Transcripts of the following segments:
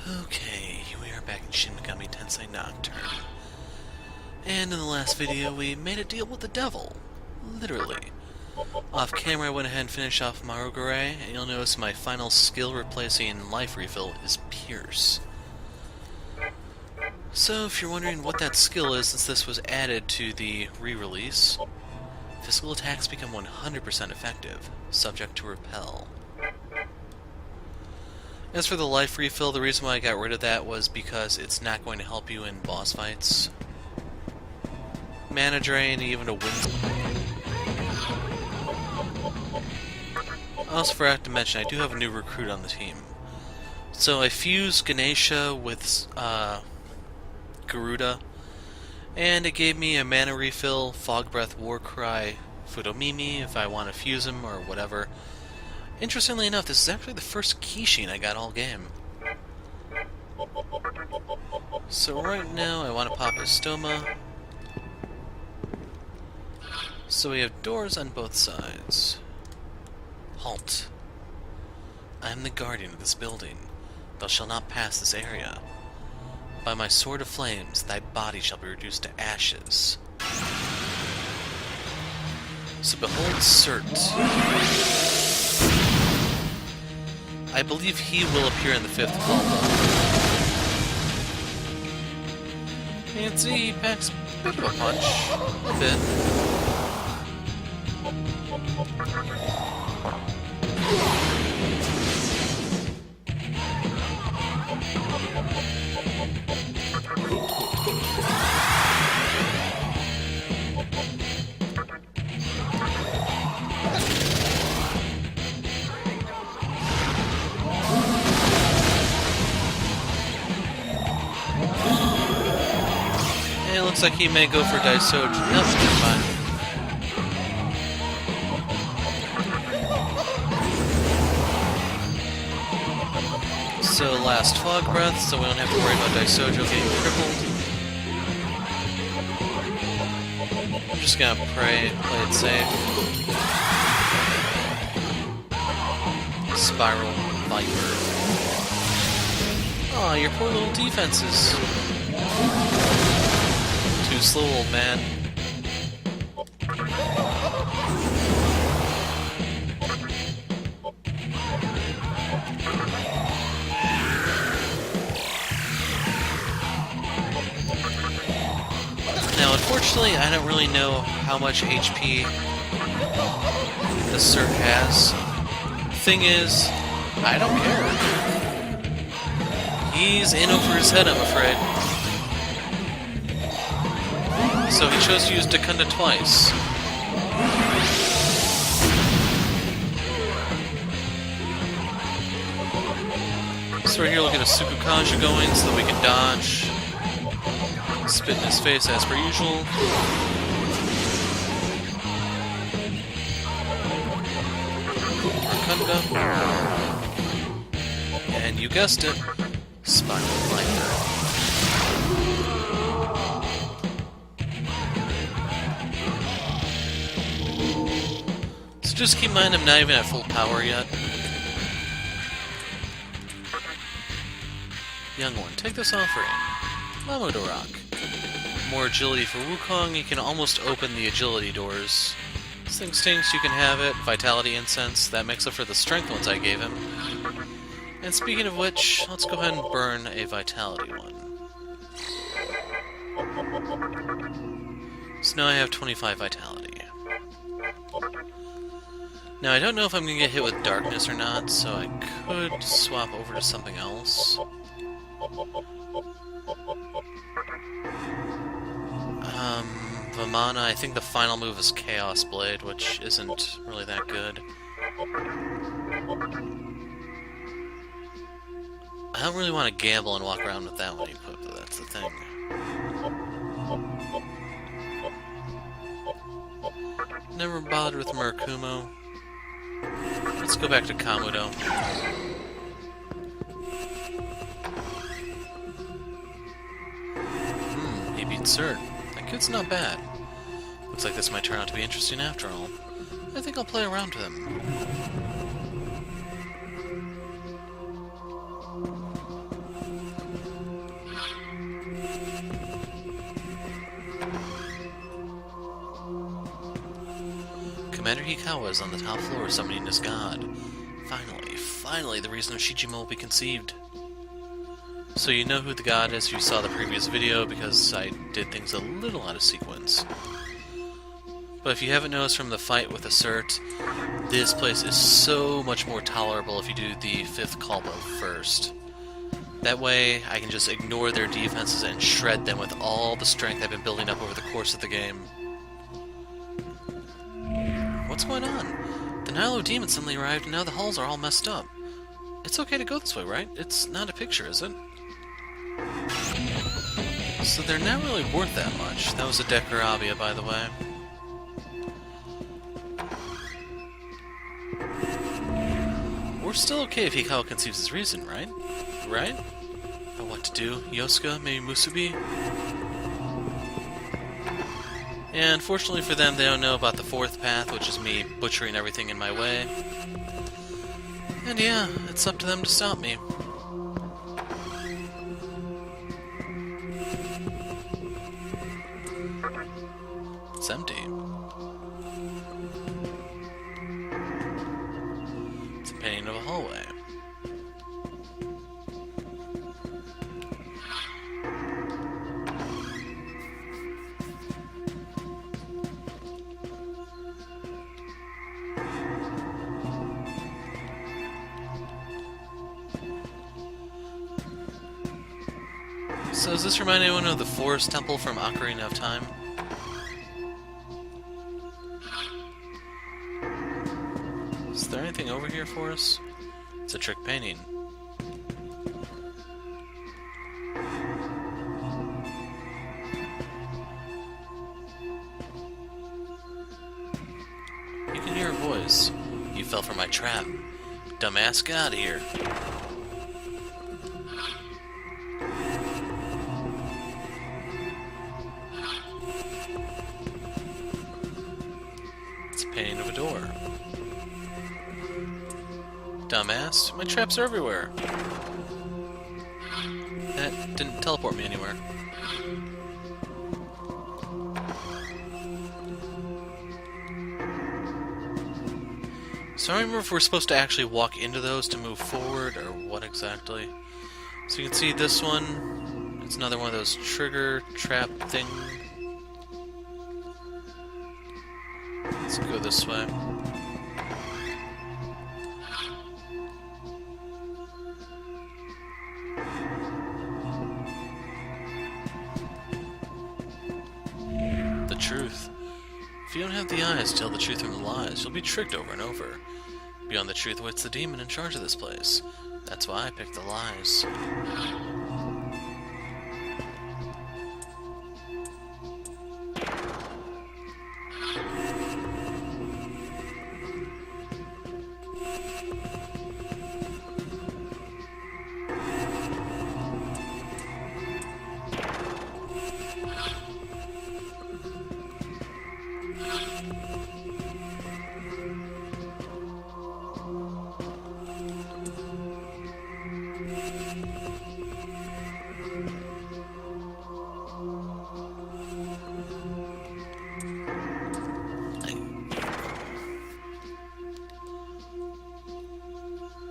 Okay, we are back in Shin Megami Tensei Nocturne. And in the last video, we made a deal with the devil. Literally. Off camera, I went ahead and finished off Marogareh, and you'll notice my final skill replacing life refill is Pierce. So, if you're wondering what that skill is, since this was added to the re-release, physical attacks become 100% effective, subject to repel. As for the life refill, the reason why I got rid of that was because it's not going to help you in boss fights. Mana drain, even to win. I also forgot to mention, I do have a new recruit on the team. So I fused Ganesha with Garuda, and it gave me a mana refill, Fog Breath, Warcry, Fudomimi, if I want to fuse him or whatever. Interestingly enough, this is actually the first Kishin I got all game. So right now, I want to pop his Stoma. So we have doors on both sides. Halt. I am the guardian of this building. Thou shalt not pass this area. By my sword of flames, thy body shall be reduced to ashes. So behold Cert. I believe he will appear in the 5th level. And see, he packs a bit of a punch. A bit. It looks like he may go for Daisoji. Nope, never mind. So last Fog Breath, so we don't have to worry about Daisoji getting crippled. I'm just gonna play it safe. Spiral Viper. Aw, your poor little defenses. Too slow, old man. Now, unfortunately, I don't really know how much HP the Cert has. Thing is, I don't care. He's in over his head, I'm afraid. So he chose to use Dakunda twice. So we're here looking at Sukukaja going so that we can dodge. Spit in his face as per usual. Dakunda. And you guessed it, Spiral Viper. Just keep in mind I'm not even at full power yet. Young one, take this offering. Mamoto Rock. More agility for Wukong, you can almost open the agility doors. This thing stinks, you can have it. Vitality Incense, that makes up for the strength ones I gave him. And speaking of which, let's go ahead and burn a vitality one. So now I have 25 vitality. Now, I don't know if I'm going to get hit with darkness or not, so I could swap over to something else. Vamana, I think the final move is Chaos Blade, which isn't really that good. I don't really want to gamble and walk around with that one equipped, though, that's the thing. Never bothered with Murakumo. Let's go back to Kamuto. He beat Cert. That kid's not bad. Looks like this might turn out to be interesting after all. I think I'll play around with him. Commander Hikawa is on the top floor summoning his god. Finally, the reason of Shijima will be conceived. So you know who the god is if you saw the previous video, because I did things a little out of sequence. But if you haven't noticed from the fight with Assert, this place is so much more tolerable if you do the 5th combo first. That way, I can just ignore their defenses and shred them with all the strength I've been building up over the course of the game. What's going on? The Nihilo demon suddenly arrived and now the halls are all messed up. It's okay to go this way, right? It's not a picture, is it? So they're not really worth that much. That was a Decorabia, by the way. We're still okay if Hikawa conceives his reason, right? Right? But what to do? Yosuke? Maybe Musubi? And unfortunately for them, they don't know about the 4th path, which is me butchering everything in my way. And yeah, it's up to them to stop me. It's empty. It's a painting of a hallway. So does this remind anyone of the Forest Temple from Ocarina of Time? Is there anything over here for us? It's a trick painting. You can hear a voice. You fell for my trap. Dumbass, get out of here. It's a painting of a door. Dumbass, my traps are everywhere. That didn't teleport me anywhere. So I don't remember if we're supposed to actually walk into those to move forward, or what exactly. So you can see this one, it's another one of those trigger trap thing. Let's go this way. The truth. If you don't have the eyes to tell the truth from the lies, you'll be tricked over and over. Beyond the truth waits the demon in charge of this place. That's why I picked the lies.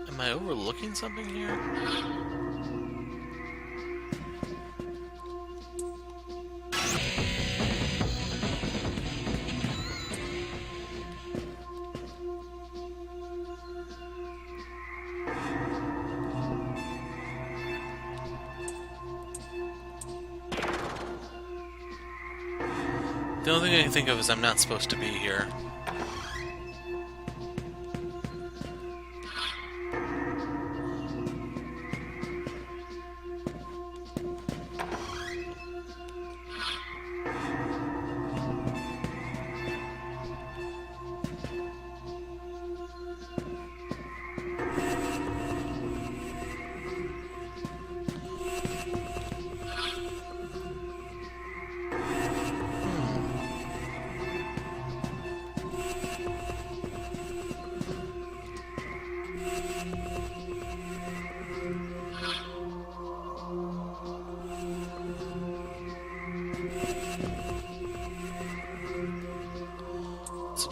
Am I overlooking something here? The only thing I can think of is I'm not supposed to be here.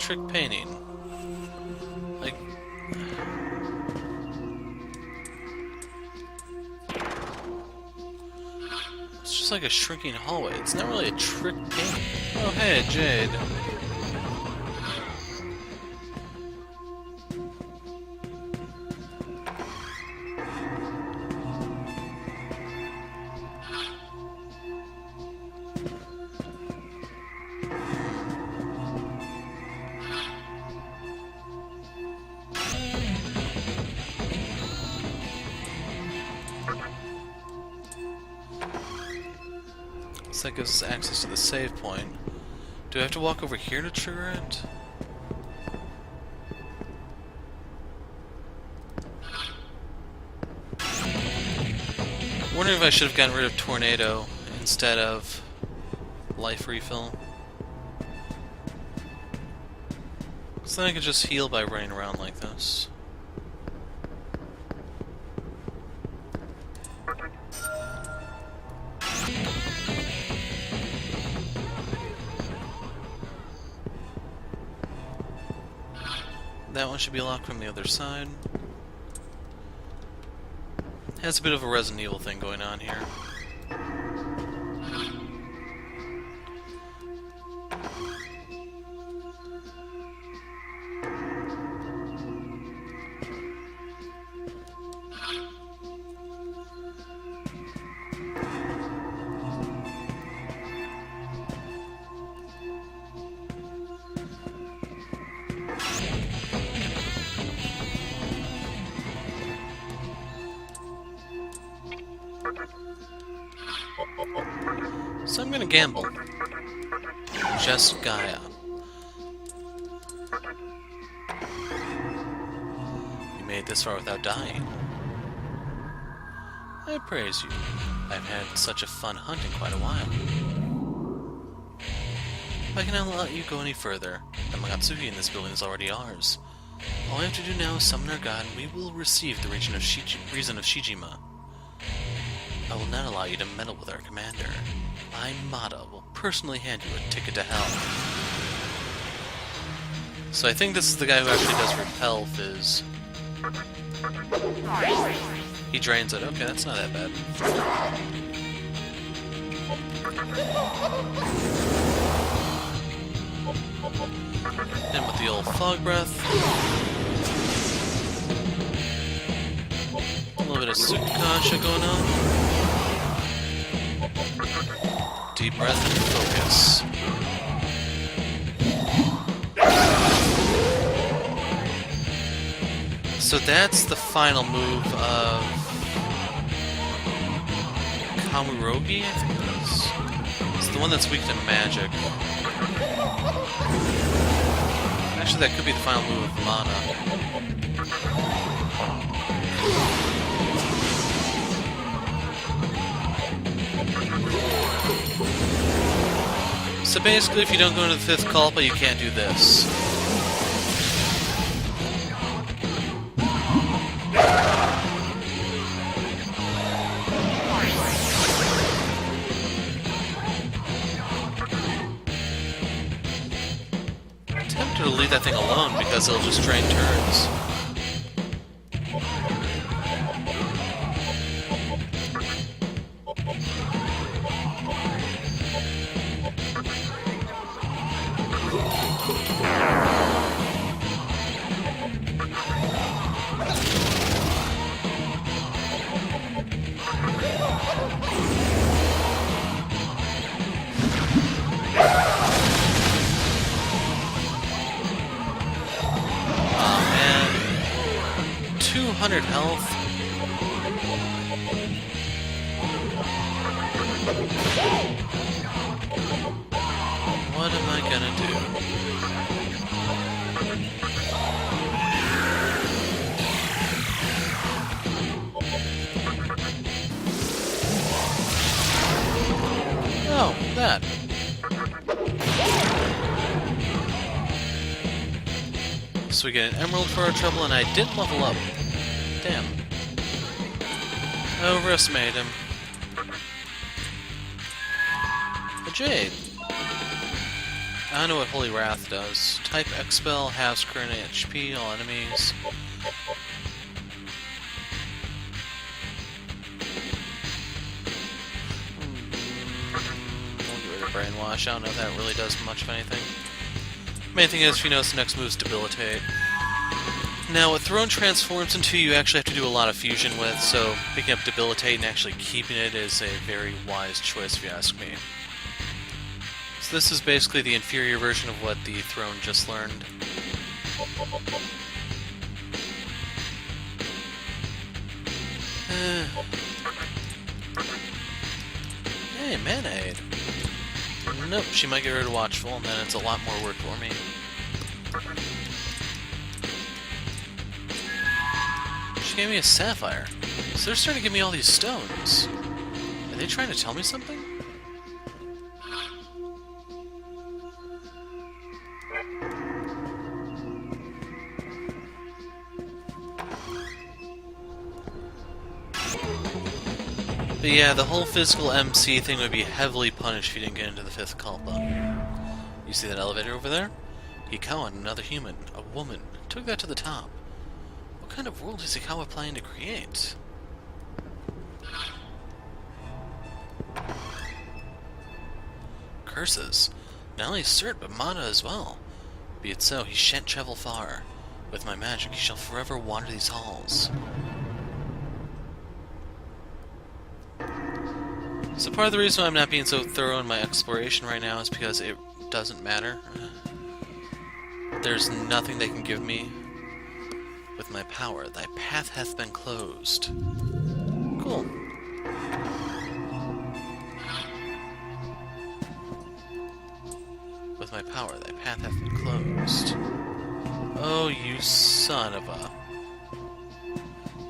trick painting. Like... It's just like a shrinking hallway. It's not really a trick painting. Oh hey, Jade. That gives us access to the save point. Do I have to walk over here to trigger it? I'm wondering if I should have gotten rid of Tornado instead of life refill. So then I could just heal by running around like this. That one should be locked from the other side. Has a bit of a Resident Evil thing going on here. So I'm gonna gamble. Just Gaia. You made it this far without dying. I praise you. I've had such a fun hunt in quite a while. If I can not let you go any further, the Magatsuki in this building is already ours. All we have to do now is summon our god, and we will receive the reason of Shijima. I will not allow you to meddle with our commander. I, Mata, will personally hand you a ticket to hell. So I think this is the guy who actually does repel fizz. He drains it. Okay, that's not that bad. And with the old fog breath. A little bit of Sukasha going on. Deep breath and focus. So that's the final move of Kamurogi, I think it is. It's the one that's weak to magic. Actually, that could be the final move of Mana. So basically, if you don't go into the 5th Kalpa, you can't do this. I'm tempted to leave that thing alone because it'll just drain turns. Health. What am I gonna do? Oh, that. So we get an emerald for our trouble, and I didn't level up. Damn. I overestimated him. A jade. I know what Holy Wrath does. Type Expel, halves current HP, all enemies. We'll get rid of Brainwash. I don't know if that really does much of anything. Main thing is, if you notice, the next move is Debilitate. Now, what Throne transforms into, you actually have to do a lot of fusion with, so picking up Debilitate and actually keeping it is a very wise choice, if you ask me. So this is basically the inferior version of what the Throne just learned. Hey, Mana Aid. Nope, she might get rid of Watchful, and then it's a lot more work for me. She gave me a Sapphire. So they're starting to give me all these stones. Are they trying to tell me something? But yeah, the whole physical MC thing would be heavily punished if you didn't get into the 5th Kalpa. You see that elevator over there? Hikawa, another human, a woman, took that to the top. What kind of world is Hikawa planning to create? Curses. Not only Cert, but Mana as well. Be it so, he shan't travel far. With my magic, he shall forever wander these halls. So part of the reason why I'm not being so thorough in my exploration right now is because it doesn't matter. There's nothing they can give me. With my power, thy path hath been closed. Cool. With my power, thy path hath been closed. Oh, you son of a...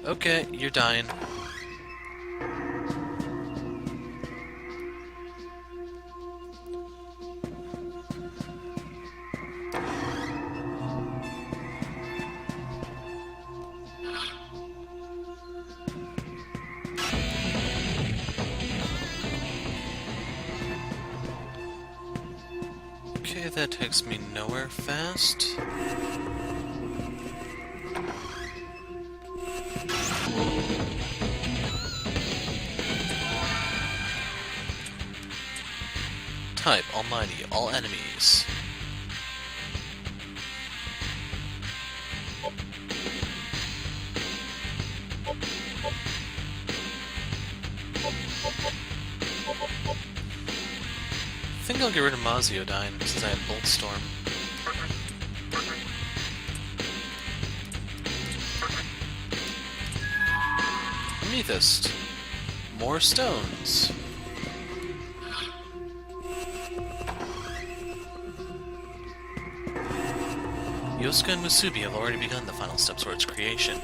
Okay, you're dying. Okay, that takes me nowhere fast. Type Almighty, all enemies. I think I'll get rid of Maziodyne since I have Boltstorm. Amethyst. More stones. Yosuke and Musubi have already begun the final steps towards creation,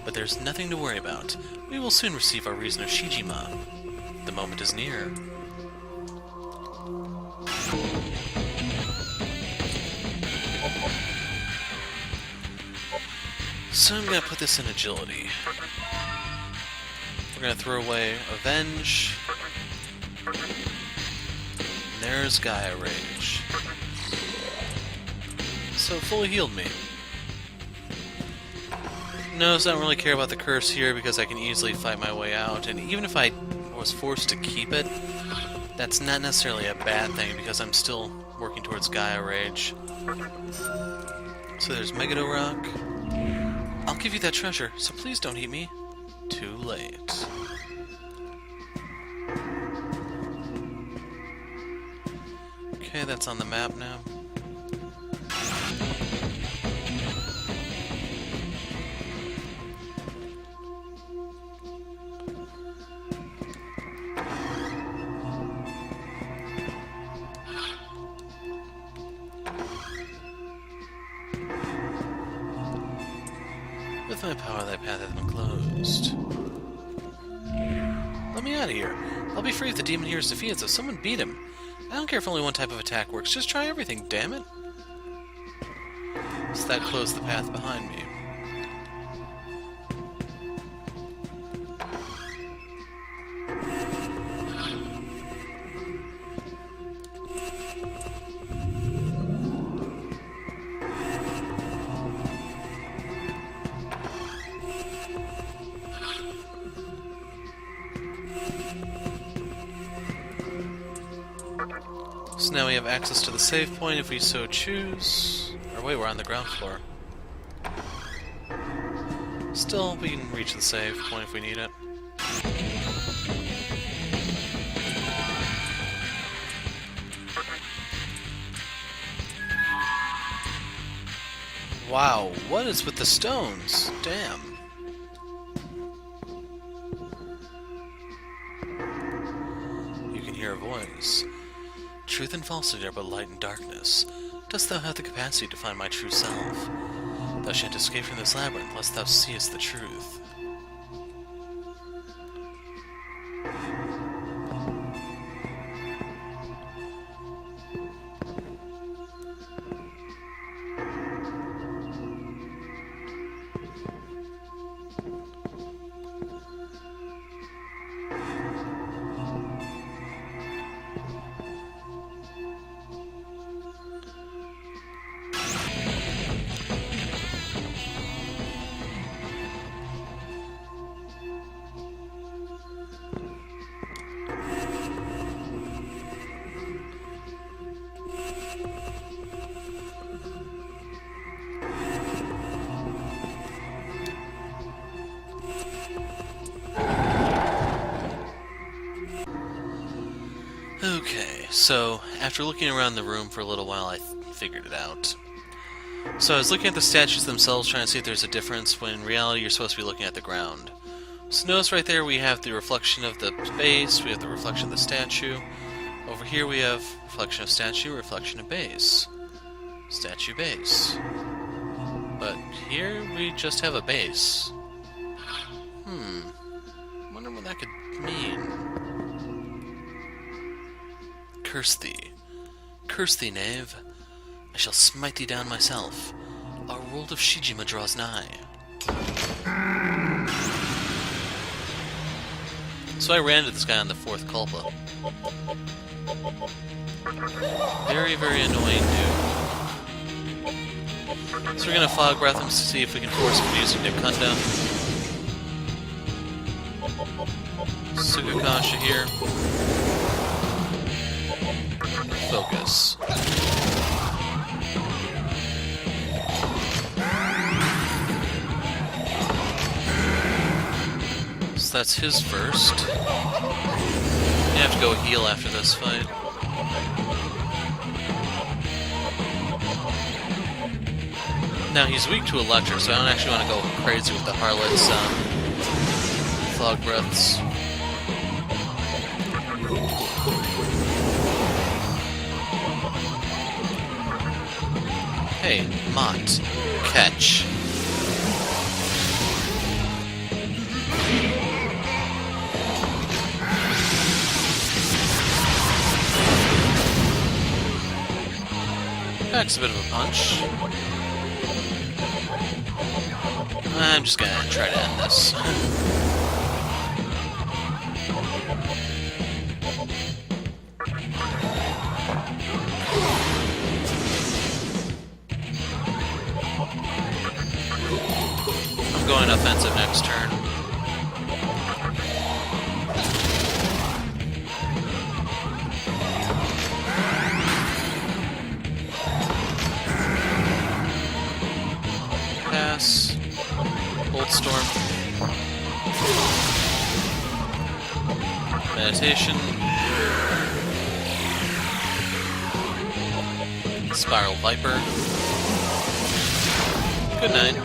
but there's nothing to worry about. We will soon receive our reason of Shijima. The moment is near. So I'm gonna put this in agility. We're gonna throw away Avenge. And there's Gaia Rage. So it fully healed me. Notice I don't really care about the curse here because I can easily fight my way out, and even if I was forced to keep it, that's not necessarily a bad thing because I'm still working towards Gaia Rage. So there's Megadorock. I'll give you that treasure, so please don't eat me. Too late. Okay, that's on the map now. With my power, thy path hath been closed. Let me out of here. I'll be free if the demon here is defeated, so someone beat him. I don't care if only one type of attack works, just try everything, damn it. So that closed the path behind me. So now we have access to the save point if we so choose. Or wait, we're on the ground floor. Still, we can reach the save point if we need it. Wow, what is with the stones? Damn. You can hear a voice. Truth and falsehood are but light and darkness. Dost thou have the capacity to find my true self? Thou shan't escape from this labyrinth lest thou seest the truth. Okay, so after looking around the room for a little while, I figured it out. So I was looking at the statues themselves, trying to see if there's a difference, when in reality you're supposed to be looking at the ground. So notice right there we have the reflection of the base, we have the reflection of the statue. Over here we have reflection of statue, reflection of base. Statue, base. But here we just have a base. Wonder what that could mean. Curse thee. Curse thee, knave. I shall smite thee down myself. Our world of Shijima draws nigh. So I ran to this guy on the fourth Culpa. Very, very annoying dude. So we're gonna fog breath him to see if we can force him using Nikunda. Sugakasha here. Focus. So that's his first. You have to go heal after this fight. Now he's weak to electric, so I don't actually want to go crazy with the Harlot's fog breaths. Hey, Mott. Catch. Packs a bit of a punch. I'm just gonna try to end this. I'm going offensive next turn. Pass. Bolt Storm. Meditation. Spiral Viper. Good night.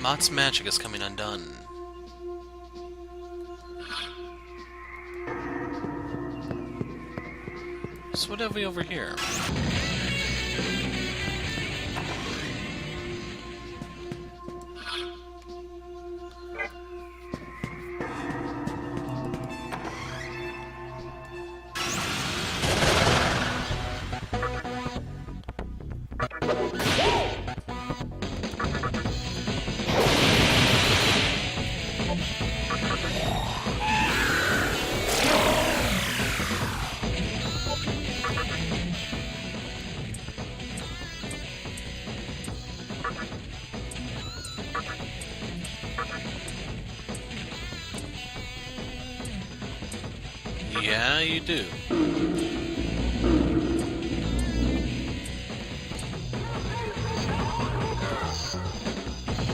Mott's magic is coming undone. So what have we over here? Yeah, you do.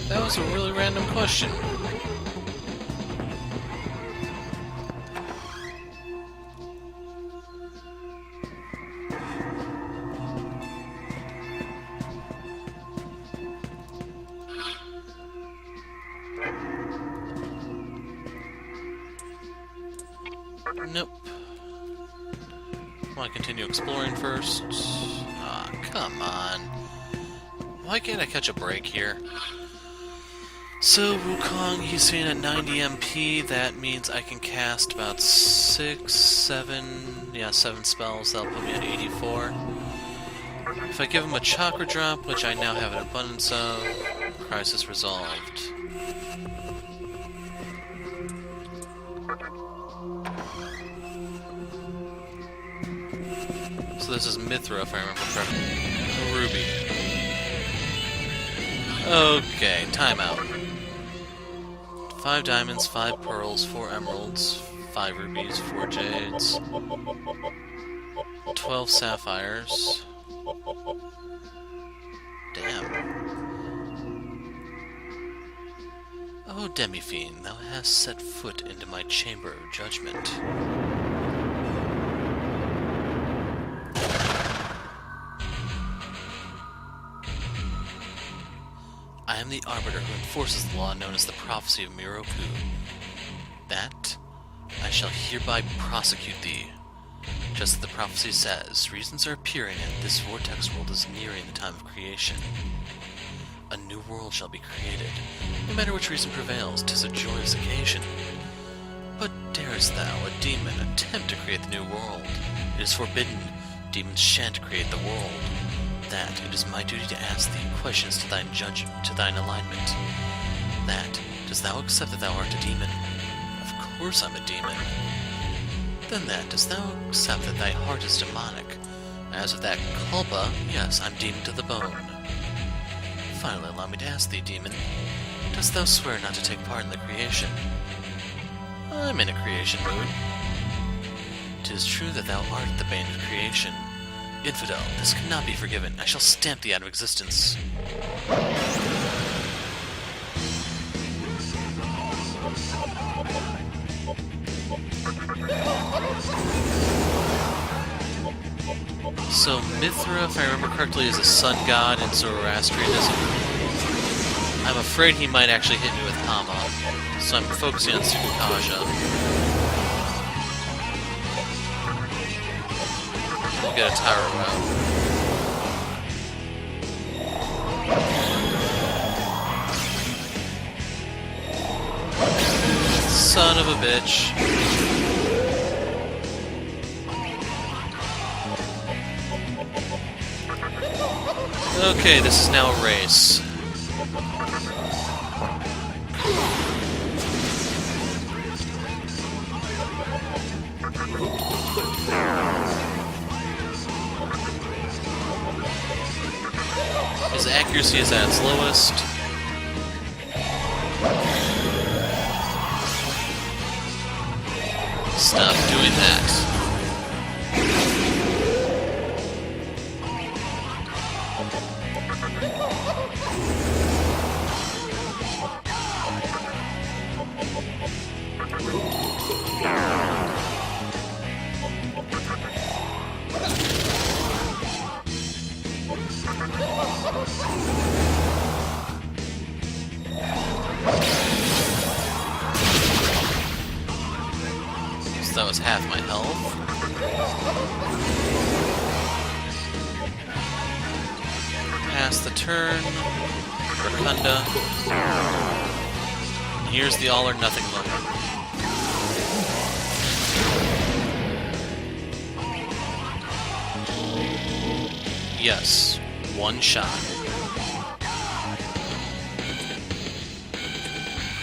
That was a really random question. Nope. Want to continue exploring first? Ah, come on. Why can't I catch a break here? So, Wukong, he's seen at 90 MP. That means I can cast about 7 spells. That'll put me at 84. If I give him a chakra drop, which I now have an abundance of, crisis resolved. So this is Mithra, if I remember correctly. A ruby. Okay, timeout. 5 diamonds, 5 pearls, 4 emeralds, 5 rubies, 4 jades, 12 sapphires. Damn. Oh, Demi-Fiend, thou hast set foot into my chamber of judgment. I am the arbiter who enforces the law known as the prophecy of Miroku. That I shall hereby prosecute thee. Just as the prophecy says, reasons are appearing and this vortex world is nearing the time of creation. A new world shall be created. No matter which reason prevails, 'tis a joyous occasion. But darest thou, a demon, attempt to create the new world? It is forbidden. Demons shan't create the world. That it is my duty to ask thee questions to thine alignment. That, dost thou accept that thou art a demon? Of course I'm a demon. Then that, dost thou accept that thy heart is demonic? As with that culpa, yes, I'm demon to the bone. Finally, allow me to ask thee, demon, dost thou swear not to take part in the creation? I'm in a creation mood. 'Tis true that thou art the bane of creation. Infidel, this cannot be forgiven. I shall stamp thee out of existence. So Mithra, if I remember correctly, is a sun god in Zoroastrianism. I'm afraid he might actually hit me with Hama, so I'm focusing on Sukukaja. We'll get a Tyro out. Son of a bitch. Okay, this is now a race. His accuracy is at its lowest. Stop doing that. So that was half my health. Pass the turn. Rakunda. Here's the all or nothing moment. Yes, one shot.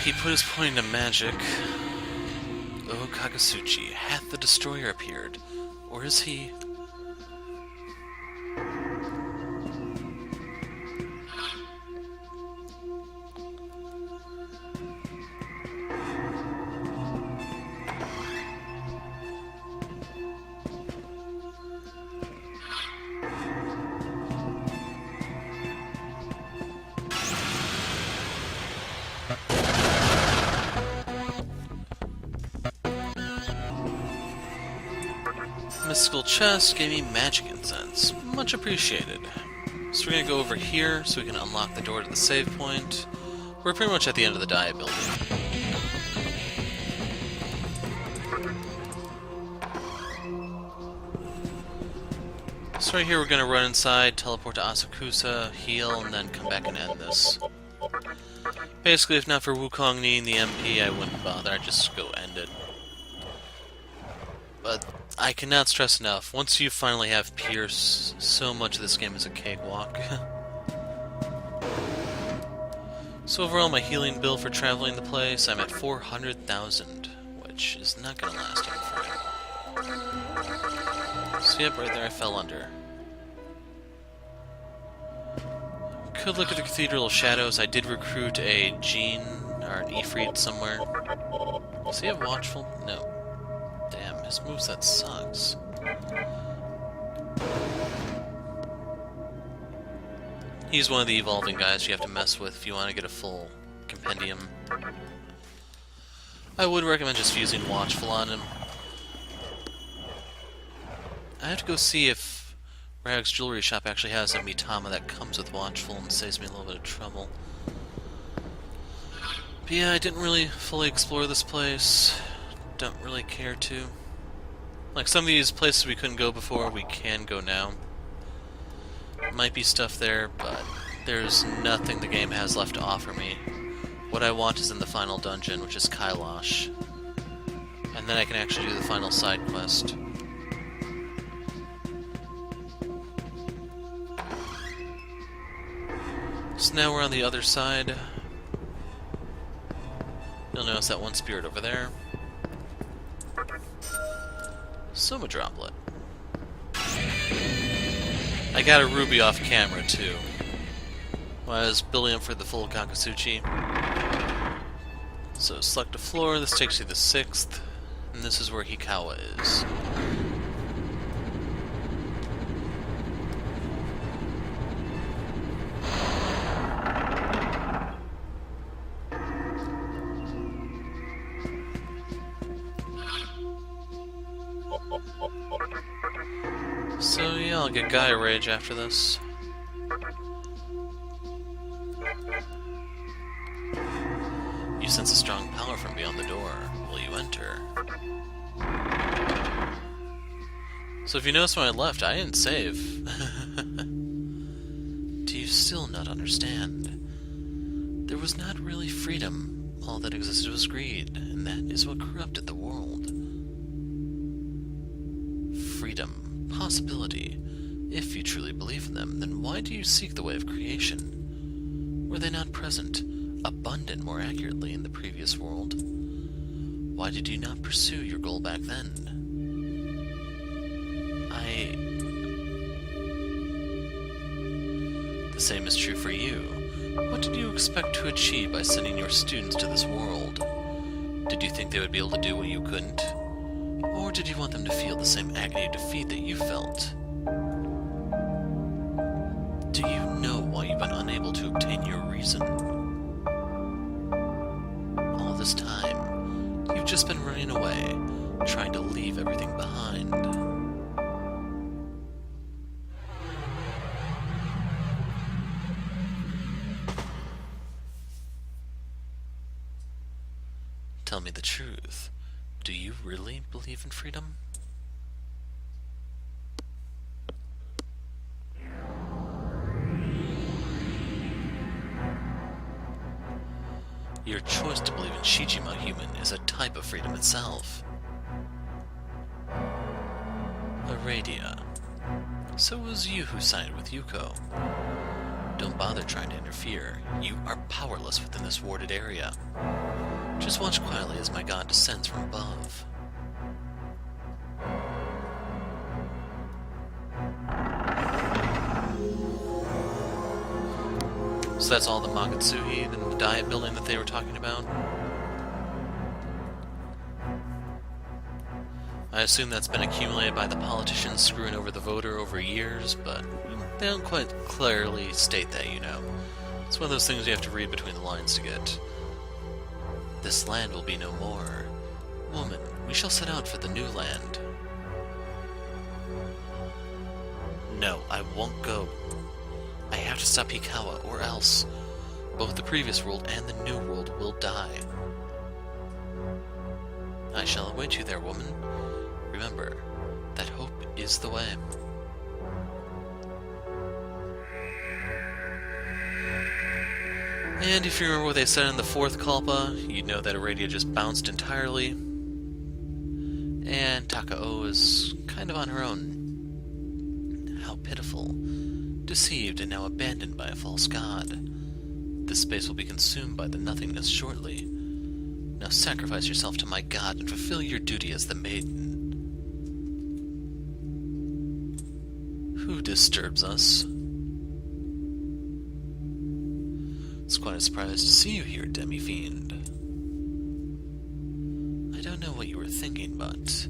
He put his point into magic. Oh, Kagasuchi, hath the destroyer appeared? Or is he... mystical chest gave me magic incense. Much appreciated. So we're gonna go over here so we can unlock the door to the save point. We're pretty much at the end of the diet building. So right here we're gonna run inside, teleport to Asakusa, heal, and then come back and end this. Basically, if not for Wukong needing the MP, I wouldn't bother, I'd just go end it. But I cannot stress enough, once you finally have Pierce, so much of this game is a cakewalk. So overall, my healing bill for traveling the place, I'm at 400,000, which is not going to last long forever. So yep, right there I fell under. Could look at the Cathedral of Shadows. I did recruit a Jean, or an Ifrit somewhere. Does he have Watchful? No. Damn, his moveset sucks. He's one of the evolving guys you have to mess with if you want to get a full compendium. I would recommend just using Watchful on him. I have to go see if Rag's Jewelry Shop actually has a Mitama that comes with Watchful and saves me a little bit of trouble. But yeah, I didn't really fully explore this place. Don't really care to. Like, some of these places we couldn't go before, we can go now. Might be stuff there, but there's nothing the game has left to offer me. What I want is in the final dungeon, which is Kailash. And then I can actually do the final side quest. So now we're on the other side. You'll notice that one spirit over there. Soma Droplet. I got a ruby off camera, too. While I was building up for the full Kakasuchi. So select a floor, this takes you to the 6th, and this is where Hikawa is. So yeah, I'll get Gaia Rage after this. You sense a strong power from beyond the door. Will you enter? So if you notice when I left, I didn't save. Do you still not understand? There was not really freedom. All that existed was greed, and that is what corrupted the world. Freedom, possibility. If you truly believe in them, then why do you seek the way of creation? Were they not present, abundant more accurately, in the previous world? Why did you not pursue your goal back then? The same is true for you. What did you expect to achieve by sending your students to this world? Did you think they would be able to do what you couldn't? Or did you want them to feel the same agony of defeat that you felt? Do you know why you've been unable to obtain your reason? All this time, you've just been running away, trying to leave everything behind. Tell me the truth. Do you really believe in freedom? Your choice to believe in Shijima human is a type of freedom itself. Aradia. So it was you who sided with Yuko. Don't bother trying to interfere. You are powerless within this warded area. Just watch quietly as my god descends from above. So that's all the Magatsuhi, the diet building that they were talking about? I assume that's been accumulated by the politicians screwing over the voter over years, but they don't quite clearly state that, you know. It's one of those things you have to read between the lines to get. This land will be no more. Woman, we shall set out for the new land. No, I won't go. I have to stop Hikawa, or else both the previous world and the new world will die. I shall await you there, woman. Remember, that hope is the way. And if you remember what they said in the fourth Kalpa, you'd know that Aradia just bounced entirely. And Takao is kind of on her own. How pitiful. Deceived and now abandoned by a false god. This space will be consumed by the nothingness shortly. Now sacrifice yourself to my god and fulfill your duty as the maiden. Who disturbs us? It's quite a surprise to see you here, Demi-Fiend. I don't know what you were thinking, but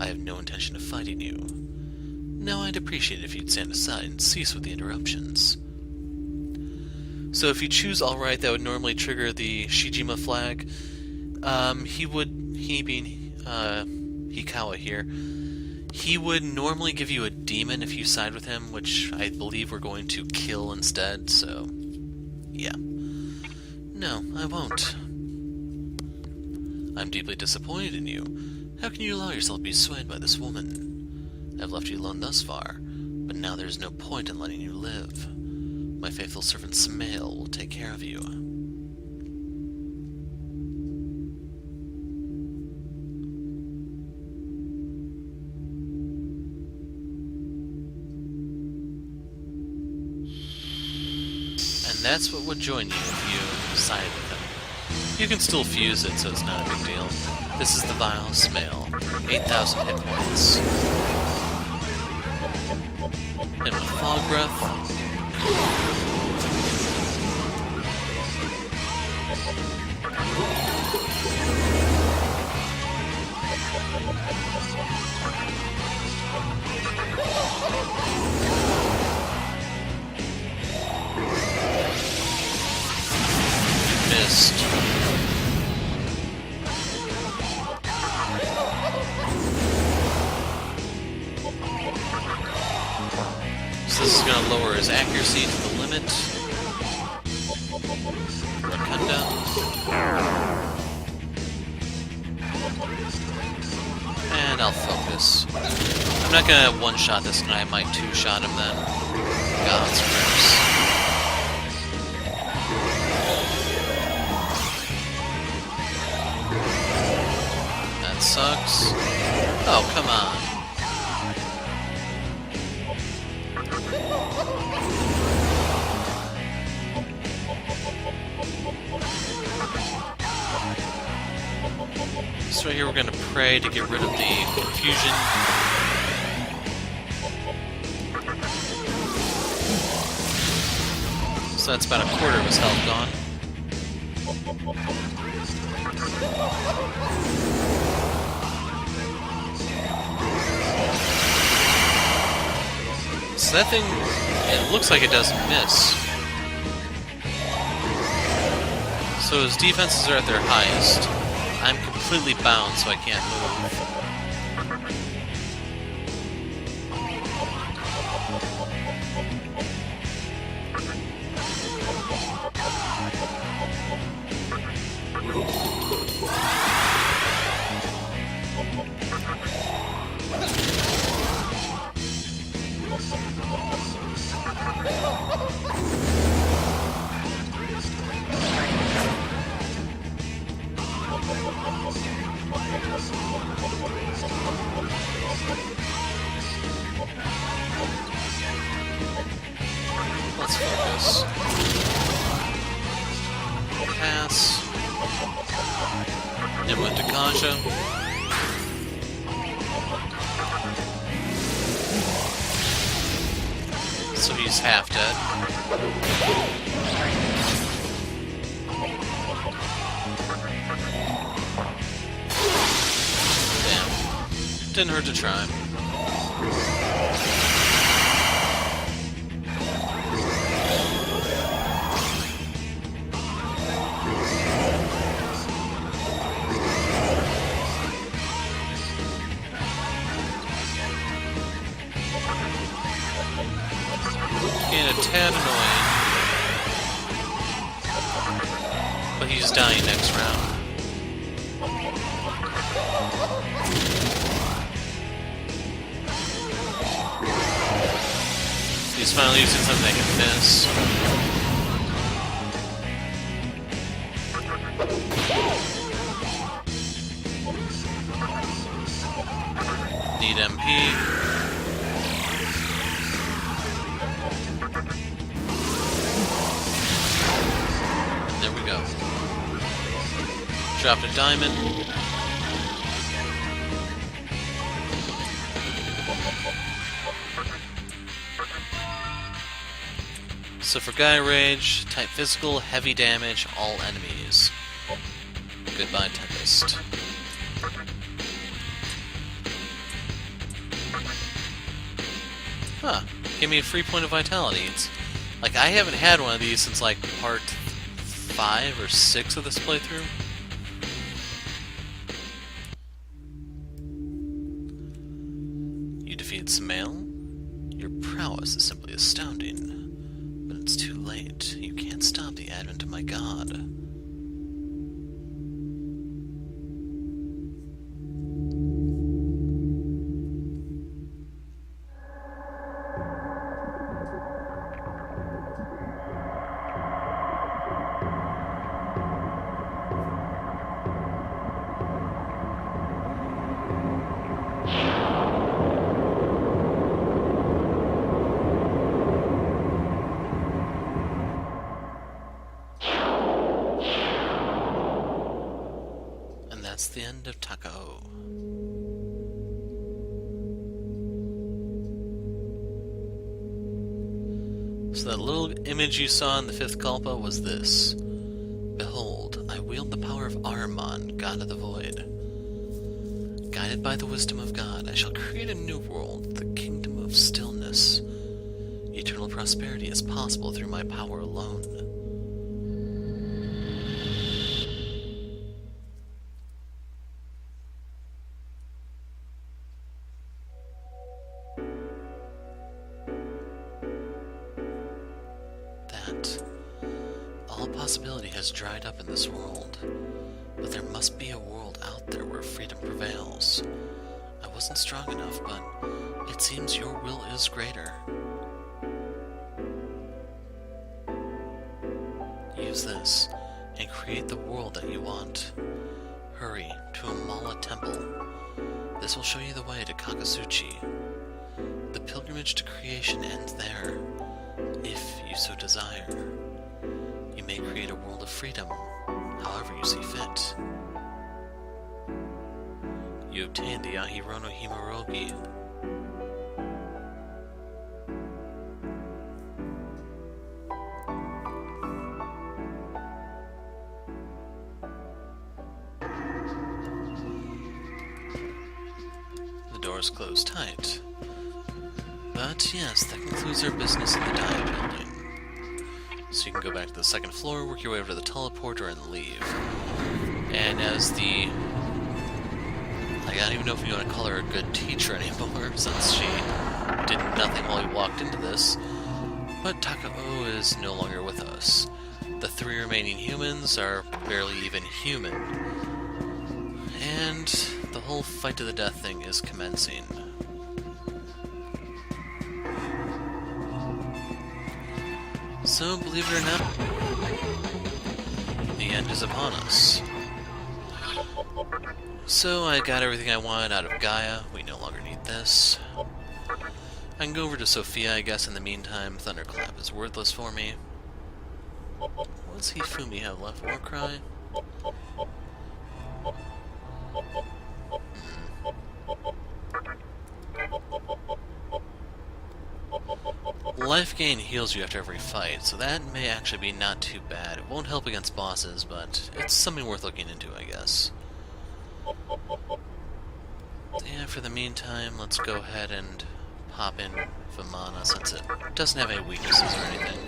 I have no intention of fighting you. Now I'd appreciate it if you'd stand aside and cease with the interruptions. So if you choose alright, that would normally trigger the Shijima flag. He being Hikawa here, he would normally give you a demon if you side with him, which I believe we're going to kill instead, so yeah. No, I won't. I'm deeply disappointed in you. How can you allow yourself to be swayed by this woman? I've left you alone thus far, but now there's no point in letting you live. My faithful servant Smail will take care of you. And that's what would join you if you side with him. You can still fuse it, so it's not a big deal. This is the Vile Smail. 8,000 hit points. And with Fog Breath, missed. So this is going to lower his accuracy to the limit. Rakunda. And I'll focus. I'm not going to one-shot this, and I might two-shot him then. God's curse. That sucks. Oh, come on. So here we're going to pray to get rid of the confusion. So that's about a quarter of his health gone. So that thing, it looks like it doesn't miss. So his defenses are at their highest. I'm completely bound, so I can't move. Let's focus. Pass. Then with Takasha. So he's half dead. Damn. Didn't hurt to try. he's dying next round. He's finally using something that can miss. Need MP. There we go. Dropped a diamond. So for Guy Rage, type physical, heavy damage, all enemies. Goodbye, Tempest. Huh. Give me a free point of vitality. It's like I haven't had one of these since like part 5 or 6 of this playthrough. You defeated Samael? Your prowess is simply astounding. But it's too late. You can't stop the advent of my god. That's the end of Takao. So that little image you saw in the 5th Kalpa was this. Behold, I wield the power of Ahriman, god of the void. Guided by the wisdom of God, I shall create a new world, the kingdom of stillness. Eternal prosperity is possible through my power alone. All possibility has dried up in this world, but there must be a world out there where freedom prevails. I wasn't strong enough, but it seems your will is greater. Use this, and create the world that you want. Hurry to Amala Temple. This will show you the way to Kakasuchi. The pilgrimage to creation ends there, if you so desire. You may create a world of freedom, however you see fit. You obtain the Ahriman no Himorogi. The doors close tight. But yes, that concludes our business in the dive building. So you can go back to the 2nd floor, work your way over to the teleporter, and leave. And as the... I don't even know if you want to call her a good teacher anymore, since she did nothing while we walked into this. But Takao is no longer with us. The 3 remaining humans are barely even human. And the whole fight to the death thing is commencing. So, believe it or not, the end is upon us. So, I got everything I wanted out of Gaia. We no longer need this. I can go over to Sophia, I guess, in the meantime. Thunderclap is worthless for me. What does Hifumi have left? Warcry? Life gain heals you after every fight, so that may actually be not too bad. It won't help against bosses, but it's something worth looking into, I guess. Yeah, for the meantime, let's go ahead and pop in Vimana, since it doesn't have any weaknesses or anything.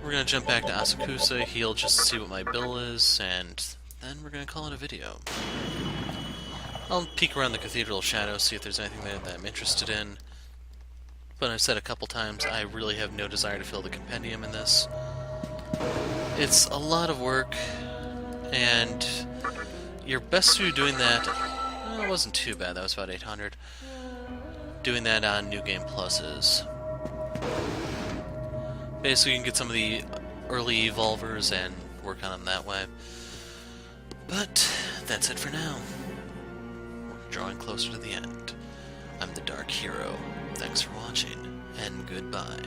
We're gonna jump back to Asakusa, heal just to see what my bill is, and then we're gonna call it a video. I'll peek around the Cathedral of Shadows, see if there's anything there that I'm interested in. but I've said a couple times, I really have no desire to fill the compendium in this. It's a lot of work, and you're best to doing that. Well, it wasn't too bad, that was about 800. Doing that on New Game Pluses. Basically, you can get some of the early evolvers and work on them that way. But that's it for now. We're drawing closer to the end. I'm the Dark Hero. Thanks for watching, and goodbye.